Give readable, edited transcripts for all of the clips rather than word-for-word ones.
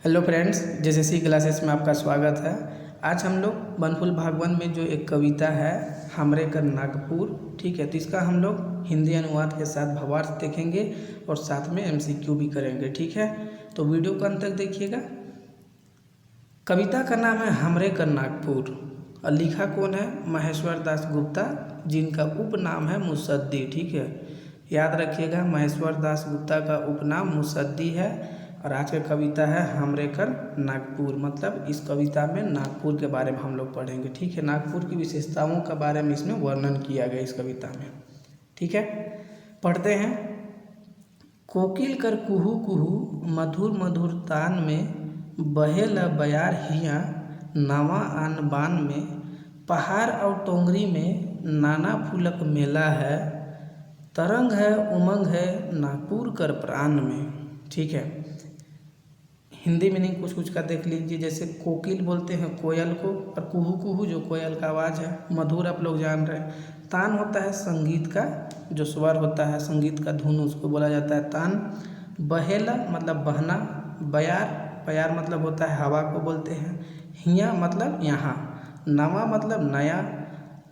Hello friends, JSSC classes में आपका स्वागत है। आज हम लोग बनफुल भागवन में जो एक कविता है हमरे कर नागपुर, ठीक है, तो इसका हम लोग हिंदी अनुवाद के साथ भावार्थ देखेंगे और साथ में एमसीक्यू भी करेंगे, ठीक है। तो वीडियो को अंत तक देखिएगा। कविता का नाम है हमरे कर नागपुर और लिखा कौन है? महेश्वर दास गुप्ता, जिनका उपनाम है मुसद्दी, ठीक है। याद रखिएगा, महेश्वर दास गुप्ता का उपनाम मुसद्दी है। और आज का कविता है हमरे कर नागपुर, मतलब इस कविता में नागपुर के बारे में हम लोग पढ़ेंगे, ठीक है। नागपुर की विशेषताओं के बारे में इसमें वर्णन किया गया इस कविता में, ठीक है। पढ़ते हैं। कोकिल कर कुहू कुहू मधुर मधुर तान में बहेला बयार हिया नावा आन बान में पहाड़ और टोंगरी में नाना फूलक मेला है तरंग है उमंग है नागपुर कर प्राण में, ठीक है। हिंदी मीनिंग कुछ कुछ का देख लीजिए। जैसे कोकिल बोलते हैं कोयल को, और कुहू कुहू जो कोयल का आवाज़ है, मधुर आप लोग जान रहे हैं। तान होता है संगीत का जो स्वर होता है, संगीत का धुन, उसको बोला जाता है तान। बहेला मतलब बहना, बयार, बयार मतलब होता है हवा को बोलते हैं। हिया मतलब यहाँ, नवा मतलब नया,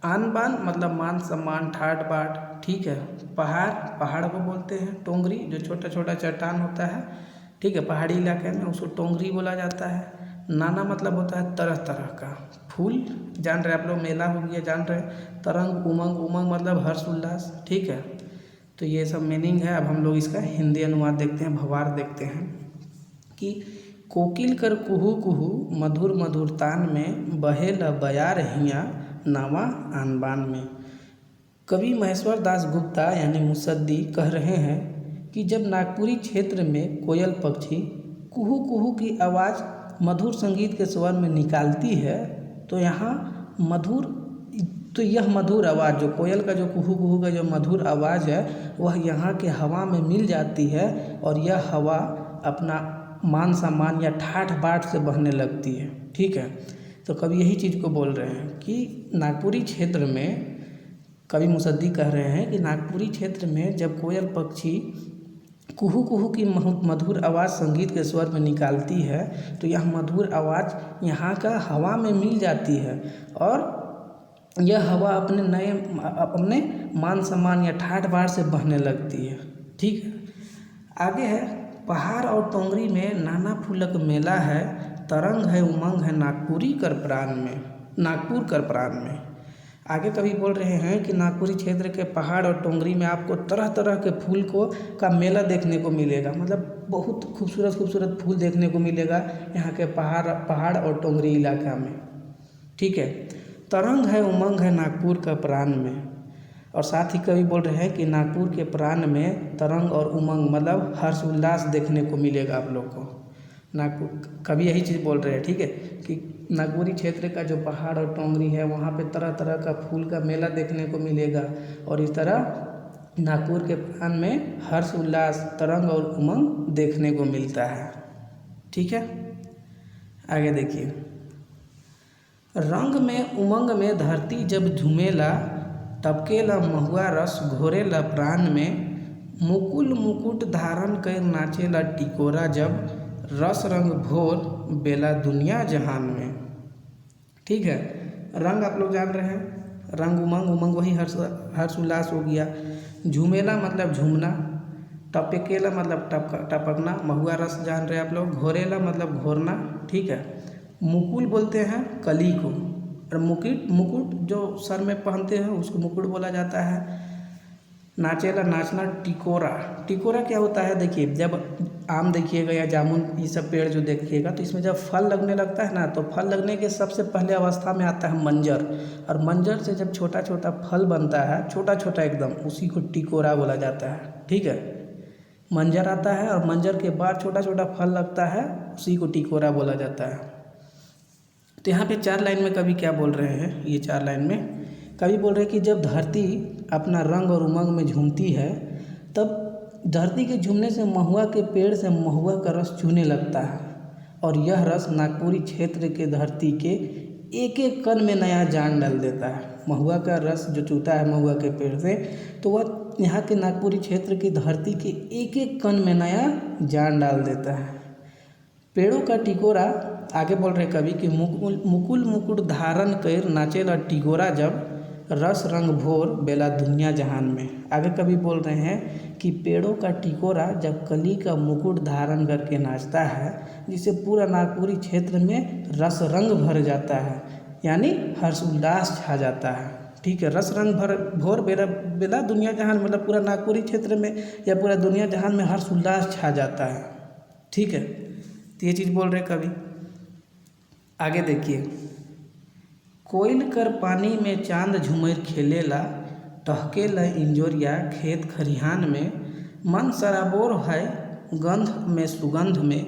आन बान मतलब मान सम्मान ठाट बाट, ठीक है। पहाड़, पहाड़ को बोलते हैं। टोंगरी जो छोटा छोटा चट्टान होता है, ठीक है, पहाड़ी इलाके में उसको टोंगरी बोला जाता है। नाना मतलब होता है तरह तरह का। फूल जान रहे आप लोग, मेला हो गया जान रहे। तरंग, उमंग, उमंग मतलब हर्ष उल्लास, ठीक है। तो ये सब मीनिंग है। अब हम लोग इसका हिंदी अनुवाद देखते हैं, भावार्थ देखते हैं कि कोकिल कर कुहू कुहू मधुर मधुर तान में बहेला बयार हिया नावा आनबान में। कवि महेश्वर दास गुप्ता यानी मुसद्दी कह रहे हैं कि जब नागपुरी क्षेत्र में कोयल पक्षी कुहू कुहू की आवाज़ मधुर संगीत के स्वर में निकालती है तो यह मधुर आवाज़ जो कोयल का जो कुहू कुहू का जो मधुर आवाज़ है वह यहाँ के हवा में मिल जाती है और यह हवा अपना मान सम्मान या ठाठ बाट से बहने लगती है, ठीक है। तो कवि यही चीज़ को बोल रहे हैं कि नागपुरी क्षेत्र में, कवि मुसद्दी कह रहे हैं कि नागपुरी क्षेत्र में जब कोयल पक्षी कुहू कुहू की मधुर आवाज़ संगीत के स्वर में निकालती है तो यह मधुर आवाज़ यहाँ का हवा में मिल जाती है और यह हवा अपने मान सम्मान या ठाठ बाट से बहने लगती है, ठीक है। आगे है, पहाड़ और टोंगरी में नाना फूलक मेला है तरंग है उमंग है नागपुरी कर प्राण में, नागपुर कर प्राण में। आगे कवि बोल रहे हैं कि नागपुरी क्षेत्र के पहाड़ और टोंगरी में आपको तरह तरह के फूल का मेला देखने को मिलेगा, मतलब बहुत खूबसूरत खूबसूरत फूल देखने को मिलेगा यहाँ के पहाड़ और टोंगरी इलाका में, ठीक है। तरंग है उमंग है नागपुर का प्राण में। और साथ ही कवि बोल रहे हैं कि नागपुर के प्राण में तरंग और उमंग मतलब हर्ष उल्लास देखने को मिलेगा आप लोग को। नागपुर, कवि यही चीज़ बोल रहे हैं, ठीक है, कि नागपुरी क्षेत्र का जो पहाड़ और टोंगरी है वहाँ पे तरह तरह का फूल का मेला देखने को मिलेगा और इस तरह नागपुर के प्राण में हर्ष उल्लास, तरंग और उमंग देखने को मिलता है, ठीक है। आगे देखिए, रंग में उमंग में धरती जब झूमेला टपकेला महुआ रस घोरेला प्राण में मुकुल मुकुट धारण कर नाचेला टिकोरा जब रस रंग भोर बेला दुनिया जहान में, ठीक है। रंग आप लोग जान रहे हैं, रंग उमंग, उमंग वही हर्ष उल्लास हो गया। झूमेला मतलब झूमना, टपकेला मतलब टपकना, महुआ रस जान रहे आप लोग। घोरेला मतलब घोरना, ठीक है। मुकुल बोलते हैं कली को, और मुकुट जो सर में पहनते हैं उसको मुकुट बोला जाता है। नाचेला नाचना, टिकोरा, टिकोरा क्या होता है? देखिए, जब आम देखिएगा या जामुन ये सब पेड़ जो देखिएगा तो इसमें जब फल लगने लगता है ना, तो फल लगने के सबसे पहले अवस्था में आता है मंजर, और मंजर से जब छोटा छोटा फल बनता है, छोटा छोटा एकदम, उसी को टिकोरा बोला जाता है, ठीक है। मंजर आता है और मंजर के बाद छोटा छोटा फल लगता है, उसी को टिकोरा बोला जाता है। तो यहाँ पे 4 लाइन में कवि क्या बोल रहे हैं? ये 4 लाइन में कवि बोल रहे हैं कि जब धरती अपना रंग और उमंग में झूमती है तब धरती के झूमने से महुआ के पेड़ से महुआ का रस चूने लगता है और यह रस नागपुरी क्षेत्र के धरती के एक एक कण में नया जान डाल देता है। महुआ का रस जो चूता है महुआ के पेड़ से, तो वह यहाँ के नागपुरी क्षेत्र की धरती के एक एक कण में नया जान डाल देता है। पेड़ों का टिकोरा, आगे बोल रहे कवि कि मुकुल मुकुट धारण कर नाचेला टिकोरा जब रस रंग भोर बेला दुनिया जहान में। आगे कवि बोल रहे हैं कि पेड़ों का टिकोरा जब कली का मुकुट धारण करके नाचता है, जिससे पूरा नागपुरी क्षेत्र में रस रंग भर जाता है, यानी हर्ष उल्लास छा जाता है। ठीक है, रस रंग भोर बेला दुनिया जहान, मतलब पूरा नागपुरी क्षेत्र में या पूरा दुनिया जहान में हर्ष उल्लास छा जाता है। ठीक है, तो ये चीज़ बोल रहे कवि। आगे देखिए, कोयल कर पानी में चांद झूमर खेलेला, टहकेला इंजोरिया खेत खरिहान में, मन सराबोर है गंध में सुगंध में,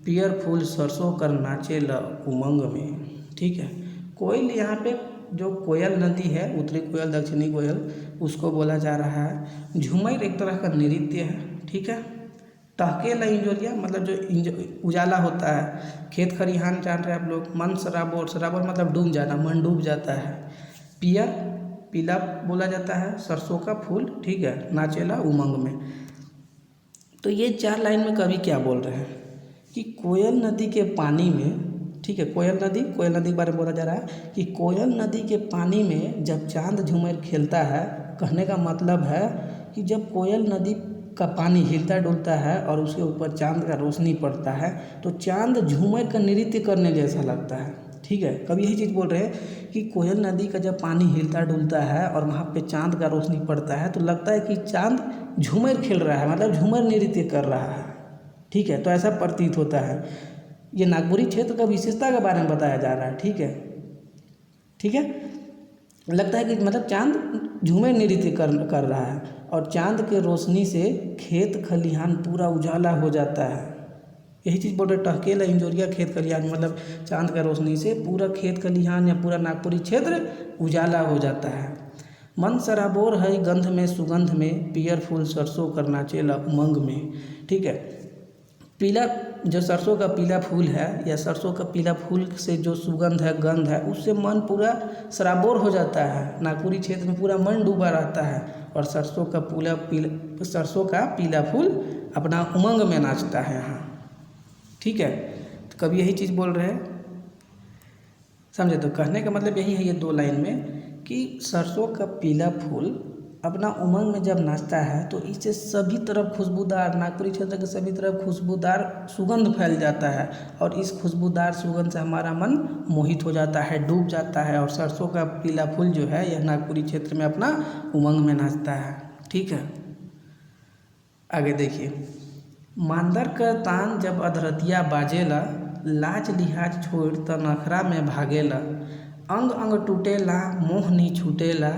पियर फूल सरसों कर नाचेला उमंग में। ठीक है, कोयल यहाँ पे जो कोयल नदी है, उत्तरी कोयल दक्षिणी कोयल, उसको बोला जा रहा है। झूमर एक तरह का नृत्य है। ठीक है, टहकेला इंजोरिया मतलब जो उजाला होता है, खेत खरिहान जान रहे हैं आप लोग। मन सराबोर, सराबोर मतलब डूब जाना, मन डूब जाता है। पियर पीला बोला जाता है, सरसों का फूल। ठीक है, नाचेला उमंग में। तो ये 4 लाइन में कवि क्या बोल रहे हैं कि कोयल नदी के पानी में, ठीक है, कोयल नदी के बारे में बोला जा रहा है कि कोयल नदी के पानी में जब चांद झूमर खेलता है, कहने का मतलब है कि जब कोयल नदी का पानी हिलता डुलता है और उसके ऊपर चांद का रोशनी पड़ता है, तो चांद झूमर का नृत्य करने जैसा लगता है। ठीक है, कभी यही चीज़ बोल रहे हैं कि कोयल नदी का जब पानी हिलता डुलता है और वहाँ पे चांद का रोशनी पड़ता है, तो लगता है कि चांद झूमर खेल रहा है, मतलब झूमर नृत्य कर रहा है। ठीक है, तो ऐसा प्रतीत होता है। ये नागपुरी क्षेत्र का विशेषता के बारे में बताया जा रहा है। ठीक है, ठीक है, लगता है कि मतलब चांद झूमर नृत्य कर रहा है और चांद के रोशनी से खेत खलिहान पूरा उजाला हो जाता है। यही चीज़ बोल रहे, टहकेला इंजोरिया खेत खलिहान, मतलब चांद का रोशनी से पूरा खेत खलिहान या पूरा नागपुरी क्षेत्र उजाला हो जाता है। मन सराबोर है गंध में सुगंध में, पियर फूल सरसों कर नाचेला उमंग में। ठीक है, पीला जो सरसों का पीला फूल है या सरसों का पीला फूल से जो सुगंध है, गंध है, उससे मन पूरा सराबोर हो जाता है। नागपुरी क्षेत्र में पूरा मन डूबा रहता है और सरसों का पीला फूल अपना उमंग में नाचता है यहाँ। ठीक है, तो कभी यही चीज़ बोल रहे हैं, समझे। तो कहने का मतलब यही है ये 2 लाइन में कि सरसों का पीला फूल अपना उमंग में जब नाचता है तो इससे सभी तरफ खुशबूदार, नागपुरी क्षेत्र के सभी तरफ खुशबूदार सुगंध फैल जाता है और इस खुशबूदार सुगंध से हमारा मन मोहित हो जाता है, डूब जाता है। और सरसों का पीला फूल जो है यह नागपुरी क्षेत्र में अपना उमंग में नाचता है। ठीक है, आगे देखिए, मांदर का तान जब अधरतिया बाजेला, लाज लिहाज छोड़ त नखरा में भागेला, अंग अंग टूटेला मोह नी छूटेला,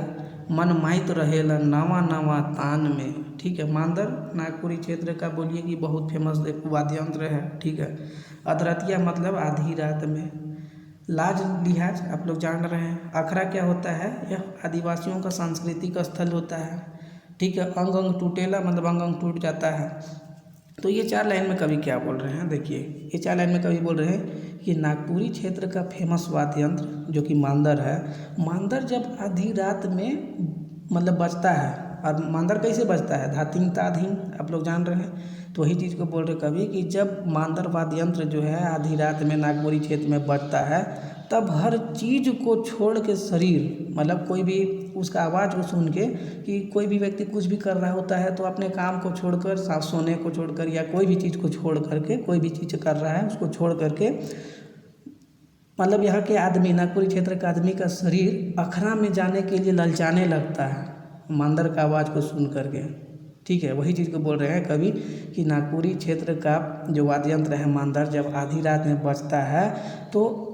मन माइत रहेला नवा नवा तान में। ठीक है, मांदर नागपुरी क्षेत्र का बोलिए कि बहुत फेमस एक वाद्य यंत्र है। ठीक है, अधरतिया मतलब आधी रात में, लाज लिहाज आप लोग जान रहे हैं। अखरा क्या होता है, यह आदिवासियों का सांस्कृतिक स्थल होता है। ठीक है, अंग अंग टूटेला मतलब अंग अंग टूट जाता है। तो ये 4 लाइन में कवि क्या बोल रहे हैं, देखिए ये 4 लाइन में कवि बोल रहे हैं कि नागपुरी क्षेत्र का फेमस वाद्य यंत्र जो कि मांदर है, मांदर जब आधी रात में मतलब बजता है, और मांदर कैसे बजता है, धातिंग ताधिंग आप लोग जान रहे हैं। तो वही चीज़ को बोल रहे कवि कि जब मांदर वाद्य यंत्र जो है आधी रात में नागपुरी क्षेत्र में बजता है, तब हर चीज़ को छोड़ के शरीर, मतलब कोई भी उसका आवाज़ को सुन के, कि कोई भी व्यक्ति कुछ भी कर रहा होता है तो अपने काम को छोड़कर, सोने को छोड़कर या कोई भी चीज़ को छोड़ करके, कोई भी चीज़ कर रहा है उसको छोड़ करके, मतलब यहाँ के आदमी, नागपुरी क्षेत्र का आदमी का शरीर अखरा में जाने के लिए ललचाने लगता है मांदर का आवाज़ को सुन करके। ठीक है, वही चीज़ को बोल रहे हैं कवि कि नागपुरी क्षेत्र का जो वाद्य यंत्र है मांदर, जब आधी रात में बजता है तो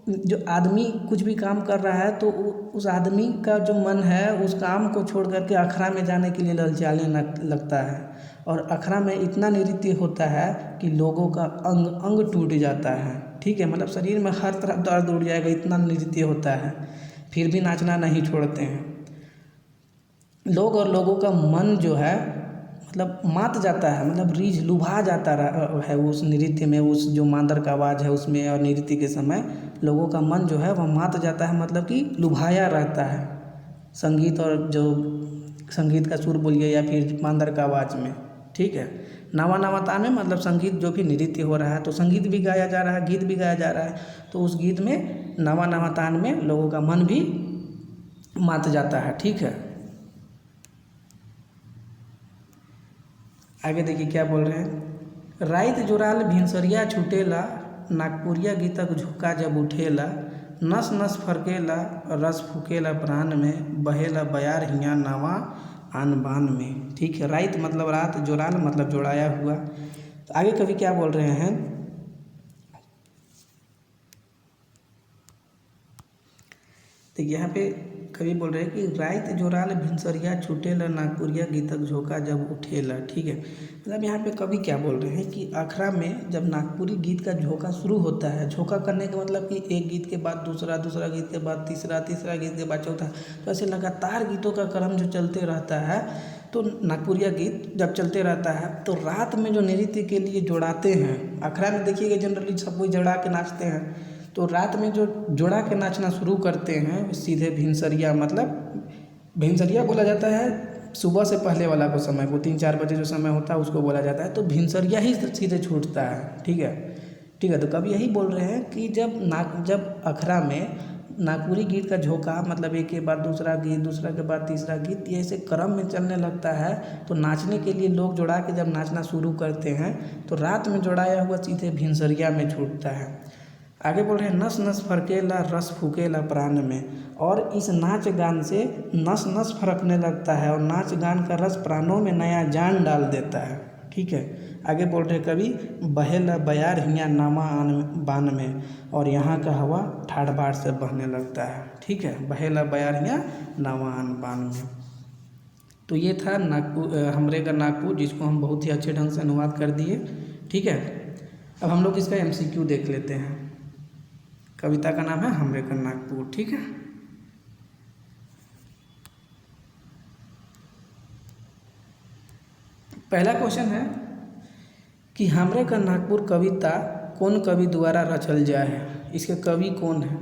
जो आदमी कुछ भी काम कर रहा है तो उस आदमी का जो मन है उस काम को छोड़ करके अखरा में जाने के लिए ललचाने लगता है। और अखरा में इतना नृत्य होता है कि लोगों का अंग अंग टूट जाता है। ठीक है, मतलब शरीर में हर तरफ दर्द उड़ जाएगा, इतना नृत्य होता है, फिर भी नाचना नहीं छोड़ते हैं लोग। और लोगों का मन जो है मतलब मात जाता है, मतलब रीझ लुभा जाता है उस नृत्य में, उस जो मांदर का आवाज़ है उसमें, और नृत्य के समय लोगों का मन जो है वह मात जाता है, मतलब कि लुभाया रहता है संगीत, और जो संगीत का सुर बोलिए या फिर मांदर का आवाज़ में। ठीक है, नवा नवा तान में मतलब संगीत जो भी नृत्य हो रहा है, तो संगीत भी गाया जा रहा है, गीत भी गाया जा रहा है, तो उस गीत में नवा नवा तान में लोगों का मन भी मात जाता है। ठीक है, आगे देखिए क्या बोल रहे हैं। राइत जोराल भिनसरिया छूटेला, नागपुरिया गीतक झोंका जब उठेला, नस नस फरकेला रस फूकेला प्राण में, बहेला बयार हिया नावा आन बान में। ठीक है, राइत मतलब रात, जोराल मतलब जोड़ाया हुआ। तो आगे कवि क्या बोल रहे हैं, तो यहाँ पे कवि बोल रहे हैं कि राइत जोराल भिनसरिया छूटेला, नागपुरिया गीतक झोंका जब उठेला। ठीक है, मतलब यहाँ पे कवि क्या बोल रहे हैं कि अखड़ा में जब नागपुरी गीत का झोंका शुरू होता है, झोंका करने का मतलब कि एक गीत के बाद दूसरा, दूसरा गीत के बाद तीसरा, तीसरा गीत के बाद चौथा, तो ऐसे लगातार गीतों का क्रम जो चलते रहता है, तो नागपुरिया गीत जब चलते रहता है तो रात में जो नृत्य के लिए जोड़ाते हैं, अखड़ा में देखिएगा जनरली सब कोई जोड़ा के नाचते हैं, तो रात में जो जोड़ा के नाचना शुरू करते हैं सीधे भिनसरिया, मतलब भिनसरिया बोला जाता है सुबह से पहले वाला को समय को, 3-4 बजे जो समय होता है उसको बोला जाता है, तो भिनसरिया ही सीधे छूटता है। ठीक है, ठीक है, तो कभी यही बोल रहे हैं कि जब अखड़ा में नागपुरी गीत का झोंका मतलब एक के बाद दूसरा गीत, दूसरा के बाद तीसरा गीत, ये ऐसे क्रम में चलने लगता है, तो नाचने के लिए लोग जोड़ा के जब नाचना शुरू करते हैं तो रात में जोड़ाया हुआ सीधे भिनसरिया में छूटता है। आगे बोल रहे हैं, नस नस फरकेला रस फूकेला प्राण में, और इस नाच गान से नस नस फरकने लगता है और नाच गान का रस प्राणों में नया जान डाल देता है। ठीक है, आगे बोल रहे कवि, बहेला बयार हिया नामा आन बान में, और यहाँ का हवा ठाड़ बाढ़ से बहने लगता है। ठीक है, बहेला बयार हिया नामा आन बान में। तो ये था नागपुर, हमरे का नागपुर, जिसको हम बहुत ही अच्छे ढंग से अनुवाद कर दिए। ठीक है, अब हम लोग इसका MCQ देख लेते हैं। कविता का नाम है हमरे का नागपुर। ठीक है, पहला क्वेश्चन है कि हमरे का नागपुर कविता कौन कवि द्वारा रचल जाए, इसके कवि कौन है?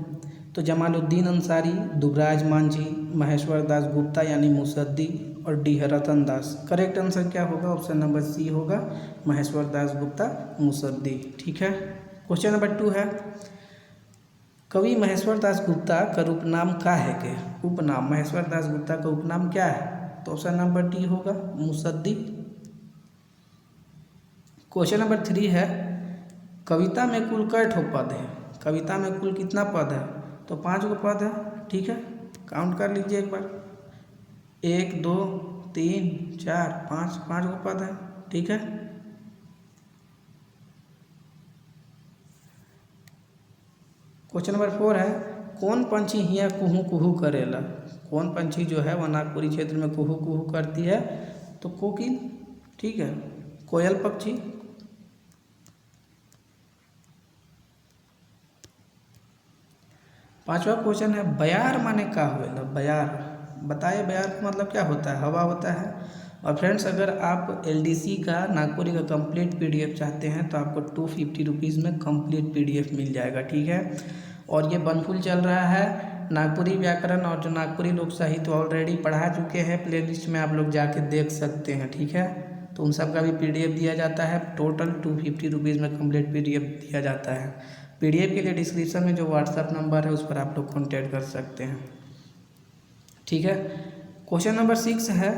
तो जमालुद्दीन अंसारी, दुबराज मांझी, महेश्वर दास गुप्ता यानी मुसद्दी, और डी रतन दास। करेक्ट आंसर क्या होगा? ऑप्शन नंबर सी होगा, महेश्वर दास गुप्ता मुसद्दी। ठीक है, क्वेश्चन नंबर 2 है, कवि महेश्वर दास गुप्ता का उपनाम का है के? उपनाम महेश्वर दास गुप्ता का उपनाम क्या है? तो ऑप्शन नंबर डी होगा, मुसद्दी। क्वेश्चन नंबर 3 है, कविता में कुल कै ठो पद है? कविता में कुल कितना पद है? तो 5 गो पद है। ठीक है, काउंट कर लीजिए एक बार, 1 2 3 4 5 गो पद है। ठीक है, क्वेश्चन नंबर 4 है, कौन पंछी हिया कुहू कुहू करेला? कौन पंछी जो है वह नागपुरी क्षेत्र में कुहू कुहू करती है? तो कोकिल। ठीक है, कोयल पक्षी। पांचवा क्वेश्चन है, बयार माने का होएला? बयार बताइए, बयार का मतलब क्या होता है? हवा होता है। और फ्रेंड्स, अगर आप LDC का नागपुरी का कंप्लीट PDF चाहते हैं तो आपको 250 रुपीज़ में कंप्लीट PDF मिल जाएगा। ठीक है, और ये बनफुल चल रहा है नागपुरी व्याकरण, और जो नागपुरी लोक साहित्य ऑलरेडी पढ़ा चुके हैं प्लेलिस्ट में, आप लोग जाके देख सकते हैं। ठीक है, तो उन सब का भी PDF दिया जाता है। टोटल 250 रुपीज़ में कंप्लीट PDF दिया जाता है। PDF के लिए डिस्क्रिप्शन में जो WhatsApp नंबर है उस पर आप लोग कॉन्टैक्ट कर सकते हैं। ठीक है, क्वेश्चन नंबर 6 है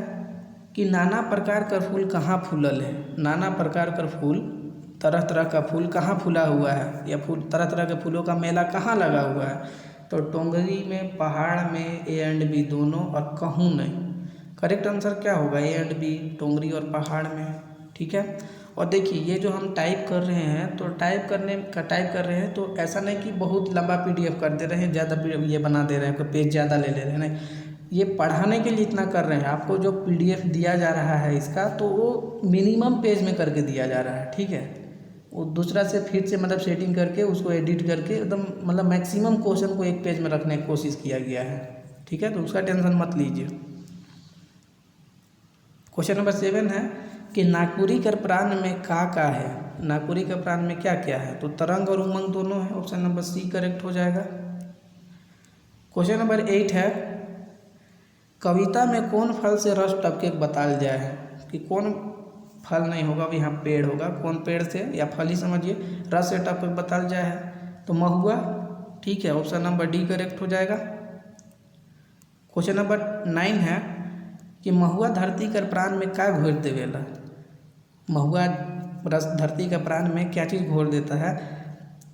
कि नाना प्रकार का फूल कहाँ फूलल है? नाना प्रकार का फूल, तरह तरह का फूल कहाँ फूला हुआ है, या फूल तरह तरह के फूलों का मेला कहाँ लगा हुआ है? तो टोंगरी में, पहाड़ में, A एंड B दोनों, और कहूँ नहीं। करेक्ट आंसर क्या होगा? A एंड B, टोंगरी और पहाड़ में। ठीक है, और देखिए ये जो हम टाइप कर रहे हैं, तो टाइप कर रहे हैं तो ऐसा नहीं कि बहुत लंबा PDF कर दे रहे हैं, ज़्यादा ये बना दे रहे हैं, पेज ज़्यादा ले रहे हैं, नहीं, ये पढ़ाने के लिए इतना कर रहे हैं। आपको जो PDF दिया जा रहा है इसका, तो वो मिनिमम पेज में करके दिया जा रहा है। ठीक है, वो दूसरा से फिर से मतलब सेटिंग करके उसको एडिट करके एकदम मतलब मैक्सिमम क्वेश्चन को एक पेज में रखने की कोशिश किया गया है। ठीक है, तो उसका टेंशन मत लीजिए। क्वेश्चन नंबर 7 है कि नागपुरी कर प्राण में का है? नागपुरी का प्राण में क्या क्या है? तो तरंग और उमंग दोनों है। ऑप्शन नंबर सी करेक्ट हो जाएगा। क्वेश्चन नंबर 8 है, कविता में कौन फल से रस टपके बताल जाए है? कि कौन फल नहीं होगा, अब यहाँ पेड़ होगा। कौन पेड़ से या फल ही समझिए, रस से टपक बताल जाए है तो महुआ, ठीक है। ऑप्शन नंबर डी करेक्ट हो जाएगा। क्वेश्चन नंबर 9 है कि महुआ धरती कर प्राण में क्या घोर देवेला। महुआ रस धरती का प्राण में क्या चीज़ घोर देता है,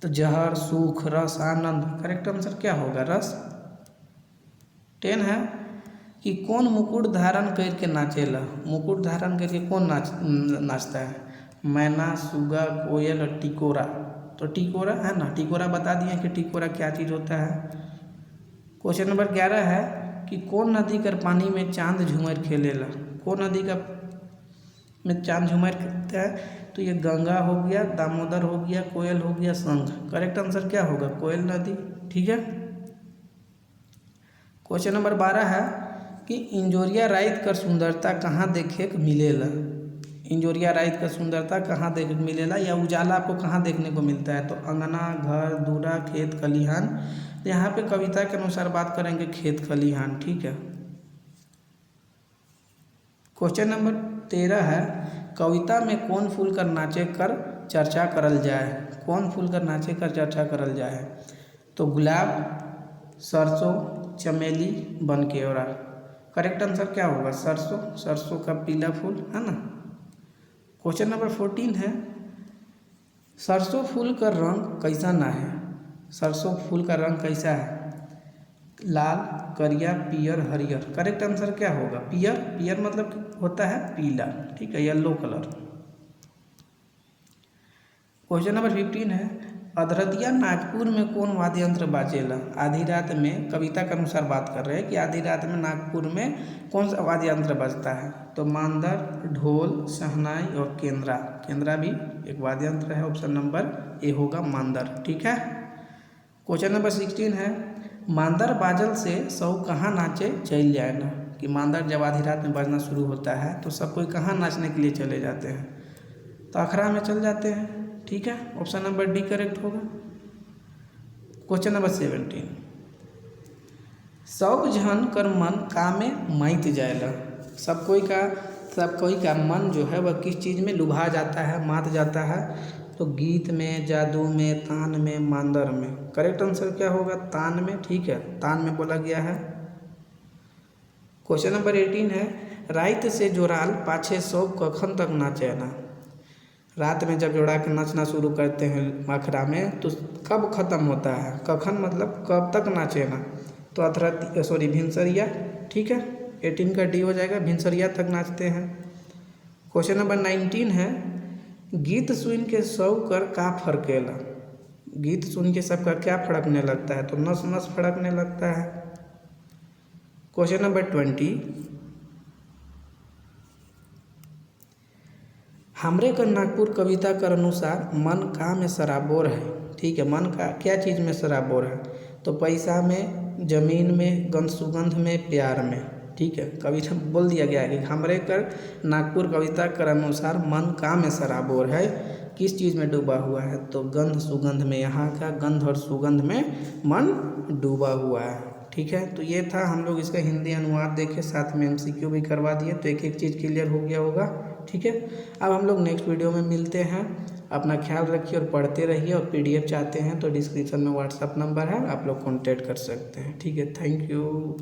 तो जहर, सुख, रस, आनंद। करेक्ट आंसर क्या होगा, रस। 10 है कि कौन मुकुट धारण करके नाचेला। मुकुट धारण करके कौन नाचता है, मैना, सुगा, कोयल और टिकोरा। तो टिकोरा है ना, टिकोरा बता दिए कि टिकोरा क्या चीज़ होता है। क्वेश्चन नंबर 11 है कि कौन नदी कर पानी में चांद झूमर खेलेला। कौन नदी का में चांद झूमर खेलता है, तो ये गंगा हो गया, दामोदर हो गया, कोयल हो गया, संघ। करेक्ट आंसर क्या होगा, कोयल नदी, ठीक है। क्वेश्चन नंबर 12 है कि इंजोरिया राइत कर सुंदरता कहाँ देखे के मिलेला। इंजोरिया राइत का सुंदरता कहाँ देखे को मिलेला या उजाला आपको कहाँ देखने को मिलता है, तो अंगना, घर, दूरा, खेत, खलिहान। तो यहाँ पे कविता के अनुसार बात करेंगे खेत खलिहान, ठीक है। क्वेश्चन नंबर 13 है कविता में कौन फूल कर नाचे कर चर्चा करल जाए। कौन फूल कर नाचे कर चर्चा करल जाए, तो गुलाब, सरसों, चमेली, बनकेवड़ा। करेक्ट आंसर क्या होगा, सरसों। सरसों का पीला फूल है ना। क्वेश्चन नंबर 14 है सरसों फूल का रंग कैसा ना है। सरसों फूल का रंग कैसा है, लाल, करिया, पियर, हरियर। करेक्ट आंसर क्या होगा, पियर। पियर मतलब होता है पीला, ठीक है, येलो कलर। क्वेश्चन नंबर 15 है अधरतिया नागपुर में कौन वाद्य यंत्र बाजेला। आधी रात में, कविता के अनुसार बात कर रहे हैं कि आधी रात में नागपुर में कौन सा वाद्य यंत्र बजता है, तो मांदर, ढोल, शहनाई और केंद्रा। केंद्रा भी एक वाद्य यंत्र है। ऑप्शन नंबर ए होगा मांदर, ठीक है। क्वेश्चन नंबर 16 है मांदर बाजल से सब कहाँ नाचे चल जाए ना। कि मांदर जब आधी रात में बजना शुरू होता है तो सब कोई कहाँ नाचने के लिए चले जाते हैं, तो अखड़ा में चल जाते हैं, ठीक है। ऑप्शन नंबर डी करेक्ट होगा। क्वेश्चन नंबर 17 सब जन कर मन कामे माइत जाएला। सब कोई का मन जो है वह किस चीज़ में लुभा जाता है, मात जाता है, तो गीत में, जादू में, तान में, मांदर में। करेक्ट आंसर क्या होगा, तान में, ठीक है, तान में बोला गया है। क्वेश्चन नंबर 18 है रात से जोड़ाल पाछे सब कखन तक नाचे ना। रात में जब जोड़ा के नाचना शुरू करते हैं अखड़ा में तो कब ख़त्म होता है, कखन मतलब कब तक नाचे ना, तो भिनसरिया, ठीक है। 18 का डी हो जाएगा, भिनसरिया तक नाचते हैं। क्वेश्चन नंबर 19 है गीत सुन के सब कर का फड़केला। गीत सुन के सबका क्या फड़कने लगता है, तो नस नस फड़कने लगता है। क्वेश्चन नंबर 20 हमरे कर नागपुर कविता कर अनुसार मन का में सराबोर है, ठीक है। मन का क्या चीज़ में सराबोर है, तो पैसा में, जमीन में, गंध सुगंध में, प्यार में, ठीक है। कविता बोल दिया गया है कि हमरे कर नागपुर कविता कर अनुसार मन का में सराबोर है, किस चीज़ में डूबा हुआ है, तो गंध सुगंध में। यहाँ का गंध और सुगंध में मन डूबा हुआ है, ठीक है। तो ये था, हम लोग इसका हिंदी अनुवाद देखे, साथ में MCQ भी करवा दिए, तो एक एक चीज़ क्लियर हो गया होगा, ठीक है। अब हम लोग नेक्स्ट वीडियो में मिलते हैं। अपना ख्याल रखिए और पढ़ते रहिए, और PDF चाहते हैं तो डिस्क्रिप्शन में WhatsApp नंबर है, आप लोग कॉन्टैक्ट कर सकते हैं, ठीक है। Thank you.